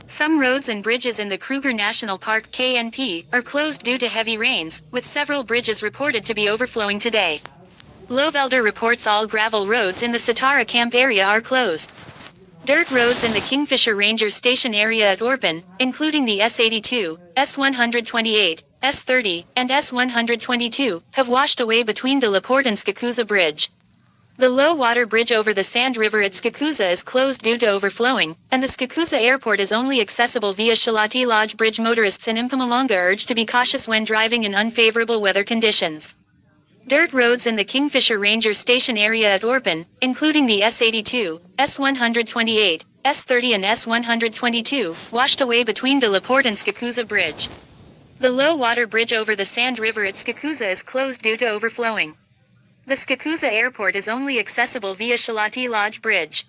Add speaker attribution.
Speaker 1: Some roads and bridges in the Kruger National Park (KNP) are closed due to heavy rains, with several bridges reported to be overflowing today. Lovelder reports all gravel roads in the Satara Camp area are closed. Dirt roads in the Kingfisher Ranger Station area at Orpin, including the S82, S128, S30, and S122, have washed away between De La Porte and Skakuza Bridge. The low-water bridge over the Sand River at Skakuza is closed due to overflowing, and the Skakuza Airport is only accessible via Shalati Lodge Bridge. Motorists in Mpumalanga urged to be cautious when driving in unfavorable weather conditions. Dirt roads in the Kingfisher Ranger Station area at Orpin, including the S82, S128, S30 and S122, washed away between De La Porte and Skakuza Bridge. The low-water bridge over the Sand River at Skakuza is closed due to overflowing. The Skakuza Airport is only accessible via Shalati Lodge Bridge.